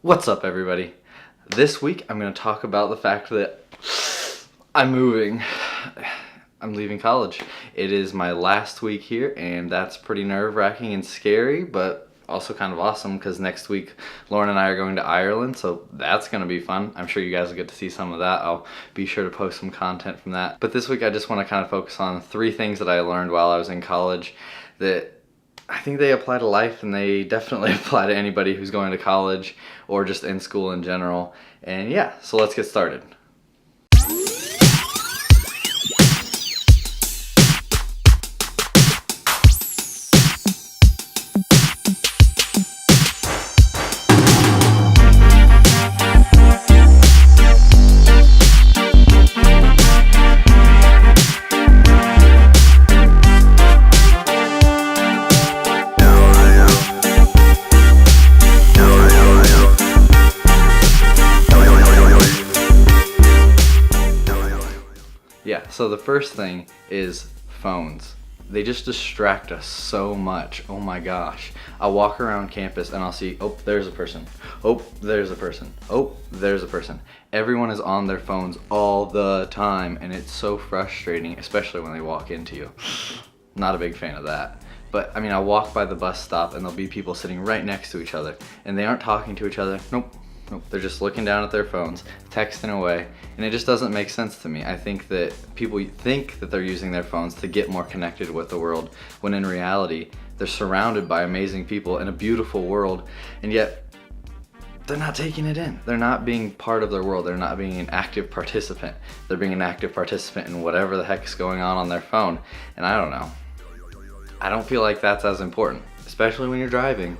What's up, everybody? This week I'm going to talk about the fact that I'm moving. I'm leaving college. It is my last week here, and that's pretty nerve-wracking and scary, but also kind of awesome because next week Lauren and I are going to Ireland, so that's going to be fun. I'm sure you guys will get to see some of that. I'll be sure to post some content from that. But this week I just want to kind of focus on 3 things that I learned while I was in college that I think they apply to life, and they definitely apply to anybody who's going to college or just in school in general. And yeah, so let's get started. Yeah, so the first thing is phones. They just distract us so much. Oh my gosh. I'll walk around campus and I'll see, oh, there's a person. Oh, there's a person. Oh, there's a person. Everyone is on their phones all the time, and it's so frustrating, especially when they walk into you. Not a big fan of that. But I mean, I walk by the bus stop and there'll be people sitting right next to each other, and they aren't talking to each other. Nope. They're just looking down at their phones, texting away, and it just doesn't make sense to me. I think that people think that they're using their phones to get more connected with the world, when in reality, they're surrounded by amazing people in a beautiful world, and yet they're not taking it in. They're not being part of their world. They're not being an active participant. They're being an active participant in whatever the heck's going on their phone, and I don't know. I don't feel like that's as important, especially when you're driving.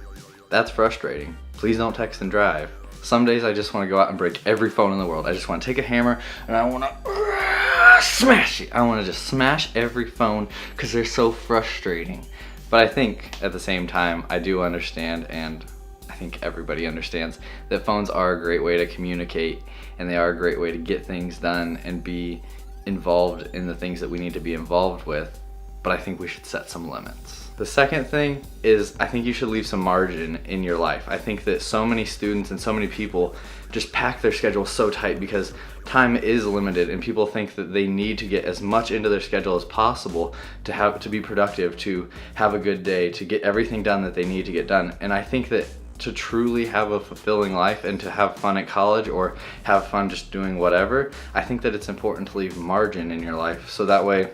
That's frustrating. Please don't text and drive. Some days I just want to go out and break every phone in the world. I just want to take a hammer and I want to smash it. I want to just smash every phone because they're so frustrating. But I think at the same time, I do understand, and I think everybody understands, that phones are a great way to communicate, and they are a great way to get things done and be involved in the things that we need to be involved with. But I think we should set some limits. The second thing is, I think you should leave some margin in your life. I think that so many students and so many people just pack their schedule so tight because time is limited, and people think that they need to get as much into their schedule as possible to be productive, to have a good day, to get everything done that they need to get done. And I think that to truly have a fulfilling life and to have fun at college or have fun just doing whatever, I think that it's important to leave margin in your life, so that way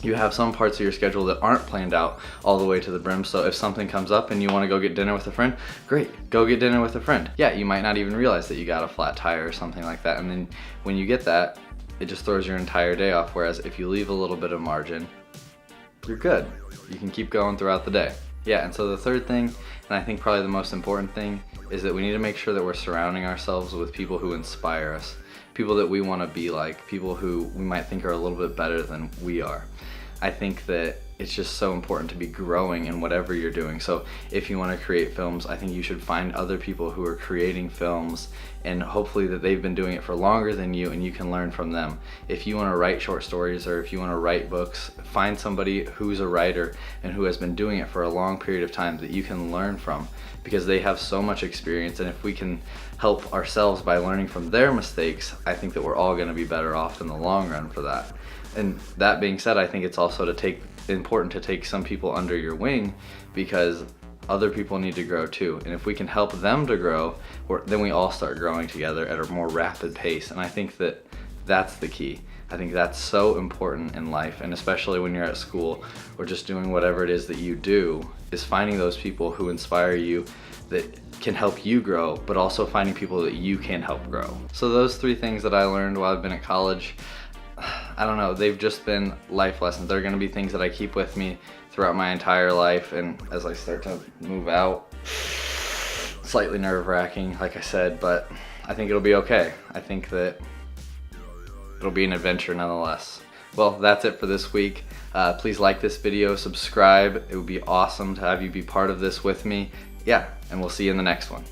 you have some parts of your schedule that aren't planned out all the way to the brim. So if something comes up and you want to go get dinner with a friend, great, go get dinner with a friend. Yeah, you might not even realize that you got a flat tire or something like that, and then when you get that, it just throws your entire day off. Whereas if you leave a little bit of margin, you're good. You can keep going throughout the day. Yeah, and so the third thing, and I think probably the most important thing, is that we need to make sure that we're surrounding ourselves with people who inspire us, people that we want to be like, people who we might think are a little bit better than we are. I think that it's just so important to be growing in whatever you're doing. So if you want to create films, I think you should find other people who are creating films, and hopefully that they've been doing it for longer than you, and you can learn from them. If you want to write short stories, or if you want to write books, find somebody who's a writer and who has been doing it for a long period of time that you can learn from, because they have so much experience. And if we can help ourselves by learning from their mistakes, I think that we're all going to be better off in the long run for that. And that being said, I think it's also important to take some people under your wing, because other people need to grow too. And if we can help them to grow, then we all start growing together at a more rapid pace. And I think that that's the key. I think that's so important in life, and especially when you're at school or just doing whatever it is that you do, is finding those people who inspire you, that can help you grow, but also finding people that you can help grow. So those 3 things that I learned while I've been at college, I don't know, they've just been life lessons. They're gonna be things that I keep with me throughout my entire life, and as I start to move out, slightly nerve-wracking, like I said, but I think it'll be okay. I think that it'll be an adventure nonetheless. Well, that's it for this week. Please like this video, subscribe. It would be awesome to have you be part of this with me. Yeah, and we'll see you in the next one.